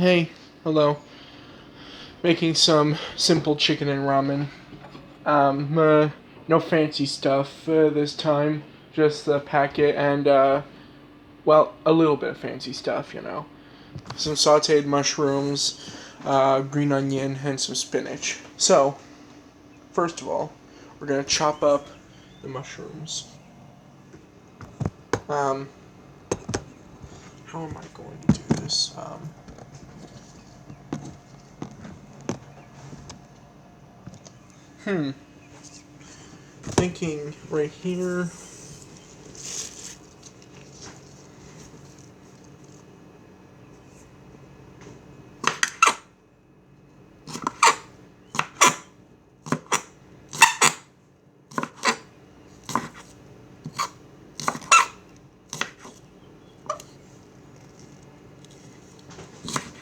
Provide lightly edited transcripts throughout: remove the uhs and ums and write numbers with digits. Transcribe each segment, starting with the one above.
Hey, hello. Making some simple chicken and ramen. No fancy stuff this time. Just the packet and, well, a little bit of fancy stuff, you know. Some sauteed mushrooms, green onion, and some spinach. So, first of all, we're gonna chop up the mushrooms. Um, how am I going to do this? Thinking right here.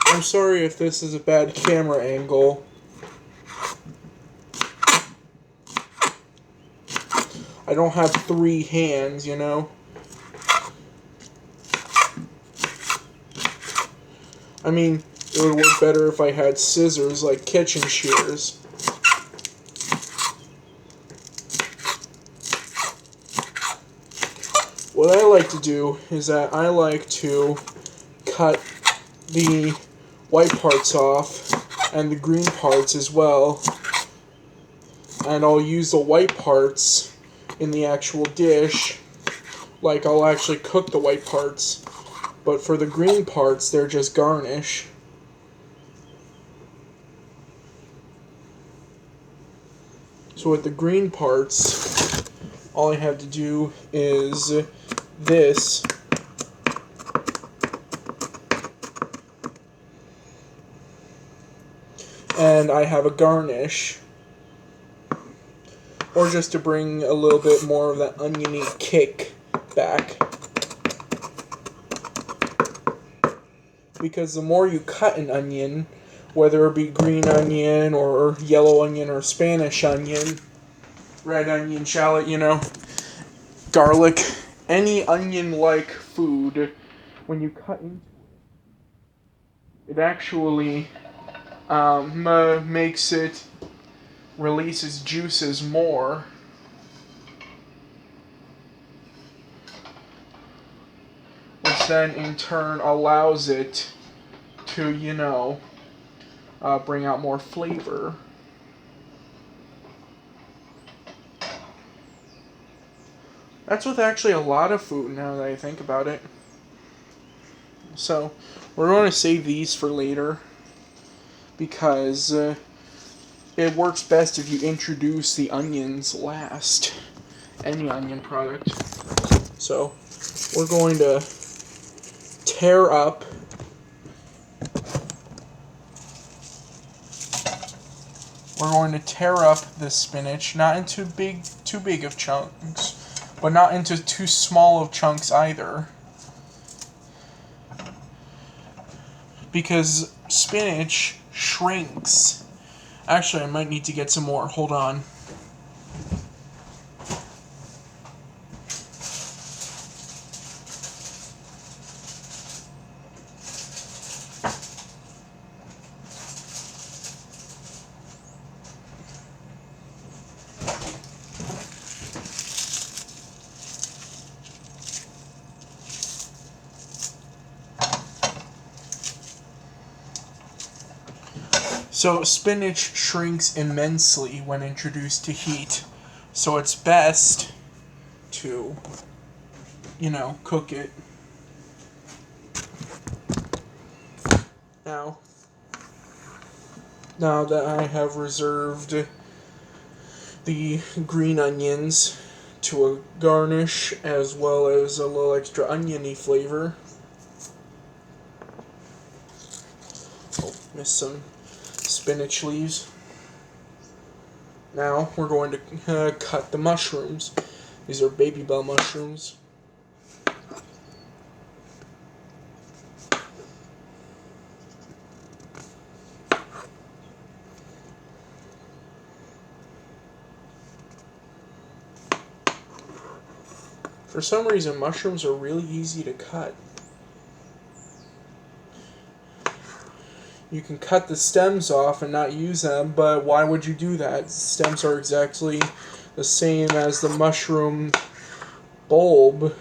I'm sorry if this is a bad camera angle. I don't have three hands, you know? I mean, it would work better if I had scissors like kitchen shears. What I like to do is that I like to cut the white parts off and the green parts as well. And I'll use the white parts in the actual dish. Like, I'll actually cook the white parts. But for the green parts, they're just garnish. So with the green parts, all I have to do is this. And I have a garnish. Or just to bring a little bit more of that oniony kick back. Because the more you cut an onion, whether it be green onion or yellow onion or Spanish onion, red onion, shallot, you know, garlic, any onion-like food, when you cut into it, it actually makes it releases juices more. Which then in turn allows it to, you know, bring out more flavor. That's with actually a lot of food now that I think about it. So, we're going to save these for later because it works best if you introduce the onions last. Any onion product. So, we're going to tear up this spinach, not into too big of chunks, but not into too small of chunks either. Because spinach shrinks. Actually, I might need to get some more. Hold on. So spinach shrinks immensely when introduced to heat. So it's best to, you know, cook it. Now that I have reserved the green onions to a garnish as well as a little extra oniony flavor. Oh, missed some spinach leaves. Now we're going to cut the mushrooms. These are baby bell mushrooms. For some reason, mushrooms are really easy to cut. You can cut the stems off and not use them, but why would you do that? Stems are exactly the same as the mushroom bulb.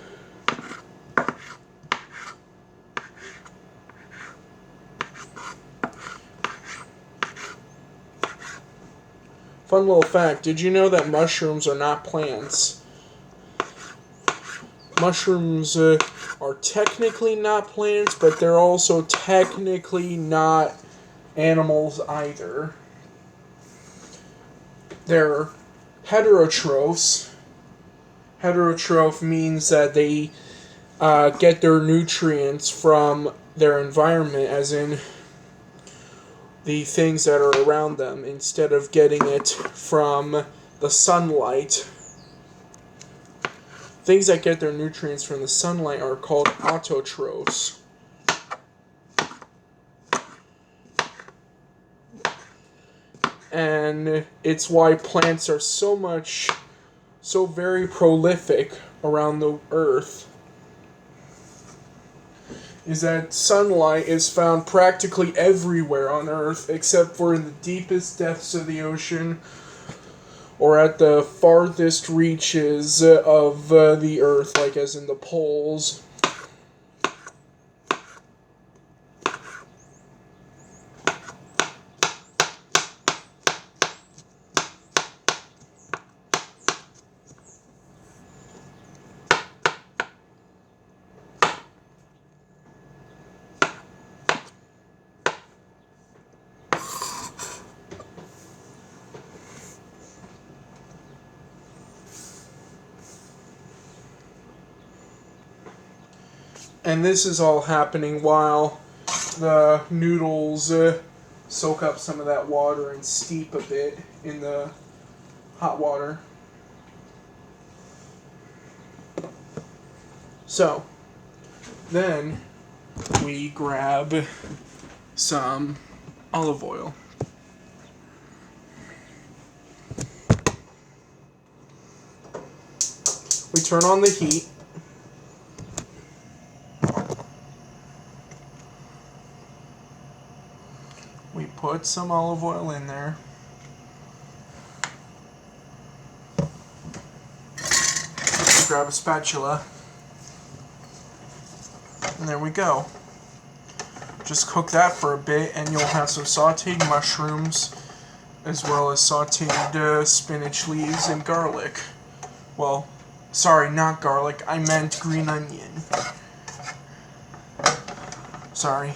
Fun little fact, did you know that mushrooms are not plants? Mushrooms are technically not plants, but they're also technically not animals either. They're heterotrophs. Heterotroph means that they get their nutrients from their environment, as in the things that are around them, instead of getting it from the sunlight. Things that get their nutrients from the sunlight are called autotrophs. And it's why plants are so very prolific around the earth, is that sunlight is found practically everywhere on Earth, except for in the deepest depths of the ocean or at the farthest reaches of the Earth, like as in the poles. And this is all happening while the noodles soak up some of that water and steep a bit in the hot water. So, then we grab some olive oil. We turn on the heat. We put some olive oil in there. Grab a spatula. And there we go. Just cook that for a bit and you'll have some sauteed mushrooms as well as sauteed spinach leaves and garlic. Well, sorry, not garlic. I meant green onion. Sorry.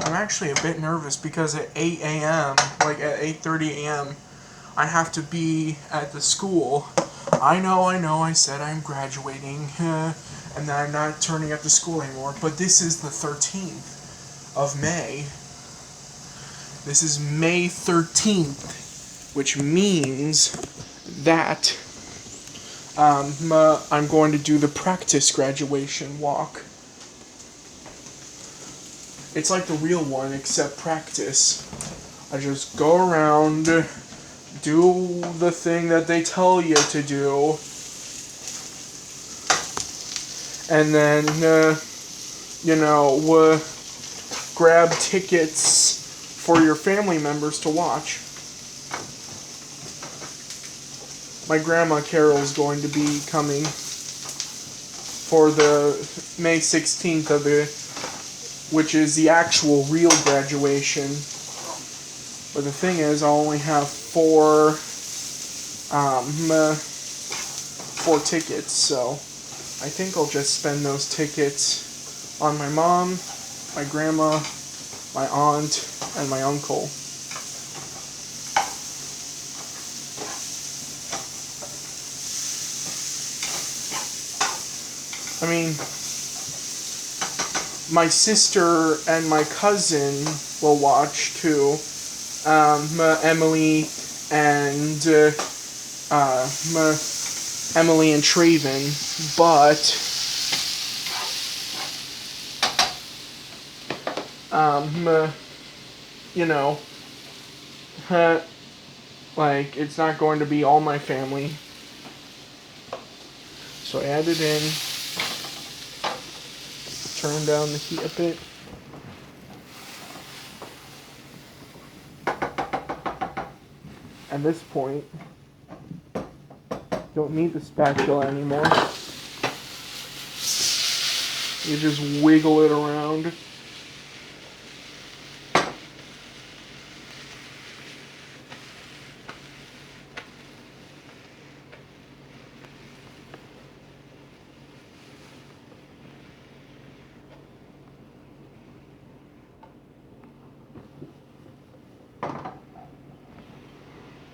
I'm actually a bit nervous because at 8 a.m., like at 8:30 a.m., I have to be at the school. I know, I said I'm graduating and that I'm not turning up to school anymore, but this is the 13th of May. This is May 13th, which means that I'm going to do the practice graduation walk. It's like the real one, except practice. I just go around, do the thing that they tell you to do, and then, grab tickets for your family members to watch. My grandma Carol's going to be coming for the May 16th which is the actual real graduation. But the thing is, I only have four tickets, so I think I'll just spend those tickets on my mom, my grandma, my aunt, and my uncle. I mean, my sister and my cousin will watch too. Emily and Traven, but like it's not going to be all my family. So I add it in. Turn down the heat a bit. At this point, don't need the spatula anymore. You just wiggle it around.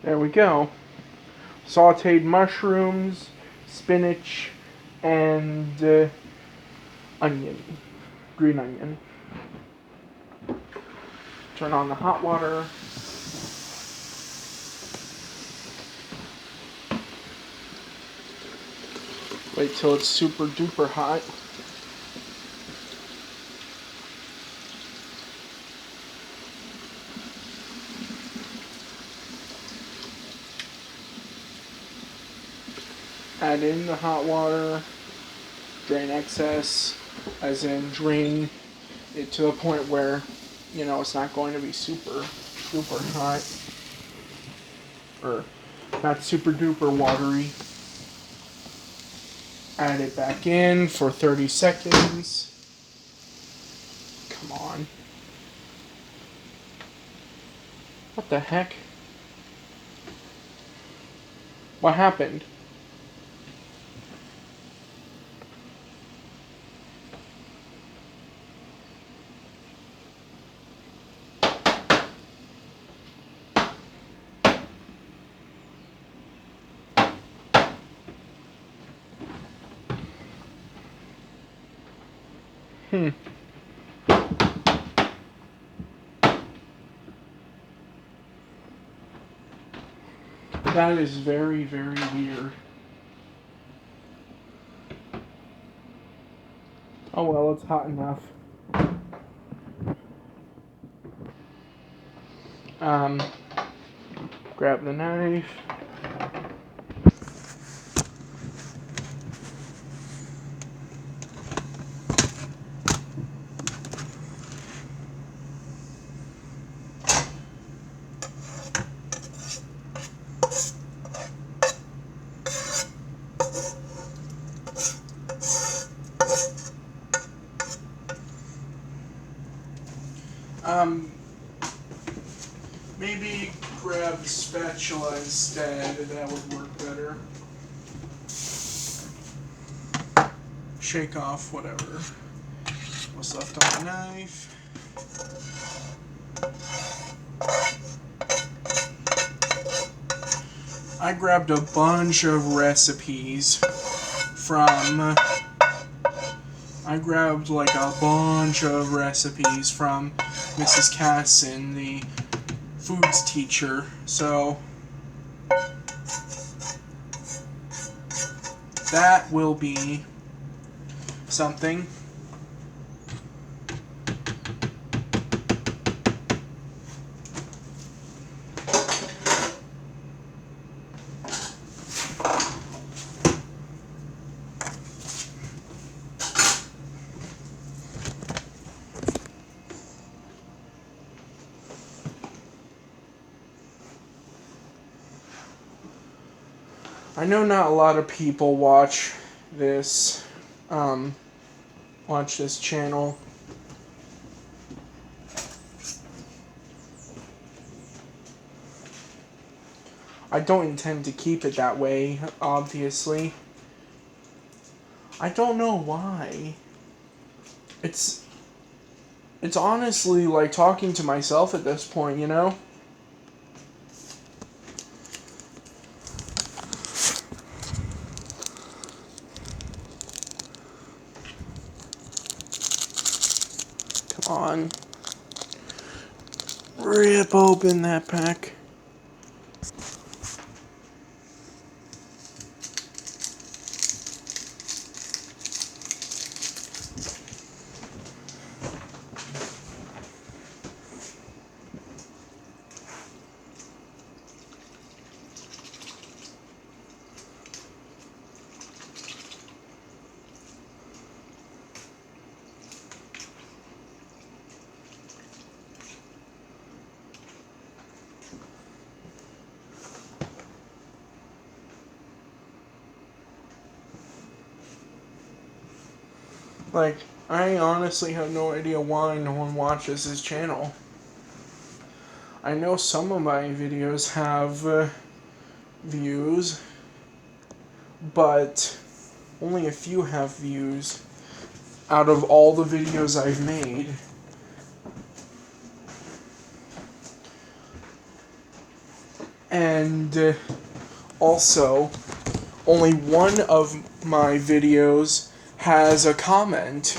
There we go. Sauteed mushrooms, spinach, and onion. Green onion. Turn on the hot water. Wait till it's super duper hot. Add in the hot water, drain excess, as in drain it to a point where, you know, it's not going to be super hot, or not super duper watery. Add it back in for 30 seconds. Come on. What the heck? What happened? That is very, very weird. Oh well, it's hot enough. Grab the knife. Maybe grab the spatula instead, that would work better. Shake off whatever was left on the knife. I grabbed a bunch of recipes from... I grabbed like a bunch of recipes from Mrs. Casson, the foods teacher, so that will be something. I know not a lot of people watch this channel. I don't intend to keep it that way, obviously. I don't know why. It's honestly like talking to myself at this point, you know? Come on. Rip open that pack. Like, I honestly have no idea why no one watches his channel. I know some of my videos have views, but only a few have views out of all the videos I've made. And also, only one of my videos has a comment,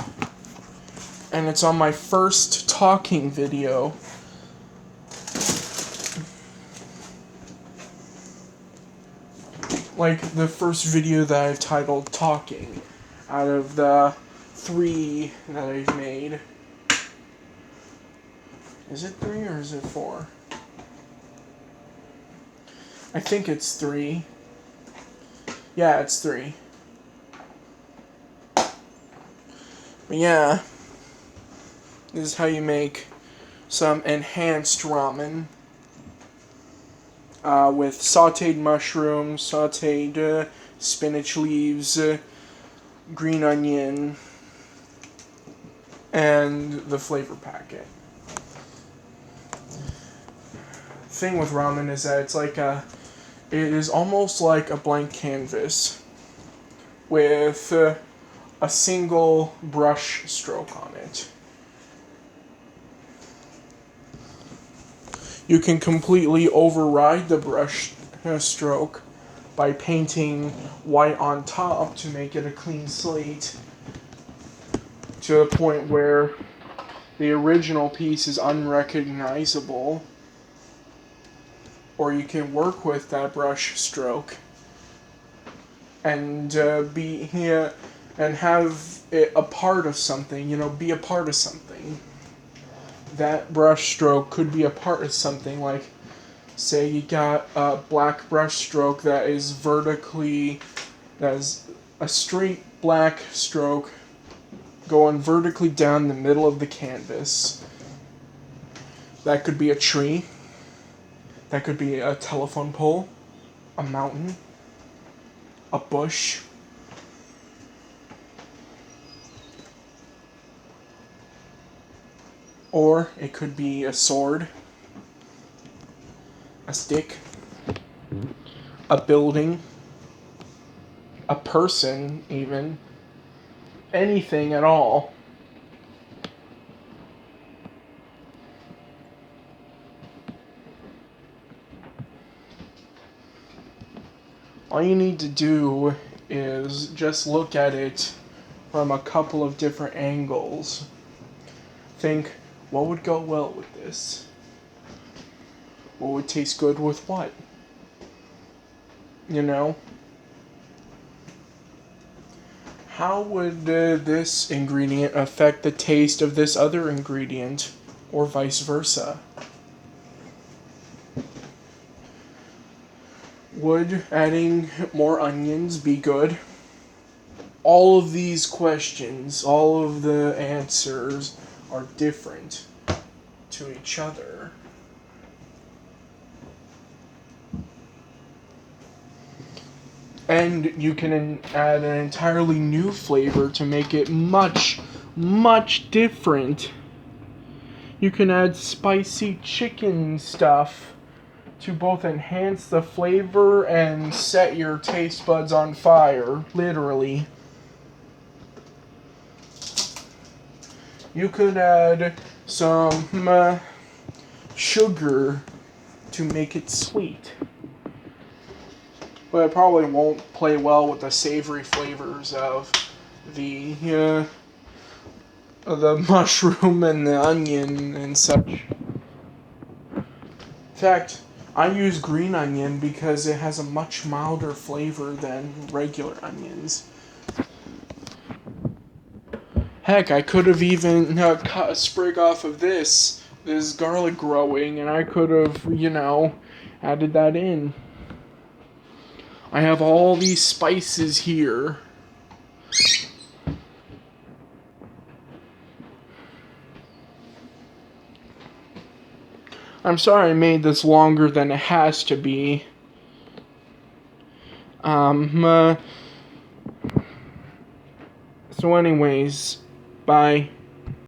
and it's on my first talking video. Like, the first video that I've titled Talking, out of the 3 that I've made. Is it 3 or is it 4? I think it's 3. Yeah, it's 3. But yeah, this is how you make some enhanced ramen. With sauteed mushrooms, sauteed spinach leaves, green onion, and the flavor packet. Thing with ramen is that it is almost like a blank canvas with a single brush stroke on it. You can completely override the brush stroke by painting white on top to make it a clean slate, to the point where the original piece is unrecognizable. Or you can work with that brush stroke and and have it a part of something, be a part of something. That brush stroke could be a part of something, like, say you got a black brush stroke that is a straight black stroke going vertically down the middle of the canvas. That could be a tree. That could be a telephone pole, a mountain, a bush. Or it could be a sword, a stick, a building, a person, even. Anything at all. All you need to do is just look at it from a couple of different angles. Think, what would go well with this? What would taste good with what? How would this ingredient affect the taste of this other ingredient, or vice versa? Would adding more onions be good? All of these questions, all of the answers are different to each other. And you can add an entirely new flavor to make it much, much different. You can add spicy chicken stuff to both enhance the flavor and set your taste buds on fire, literally. You could add some sugar to make it sweet. But it probably won't play well with the savory flavors of the mushroom and the onion and such. In fact, I use green onion because it has a much milder flavor than regular onions. Heck, I could have even cut a sprig off of this garlic growing, and I could have, added that in. I have all these spices here. I'm sorry I made this longer than it has to be. So anyways, Bye.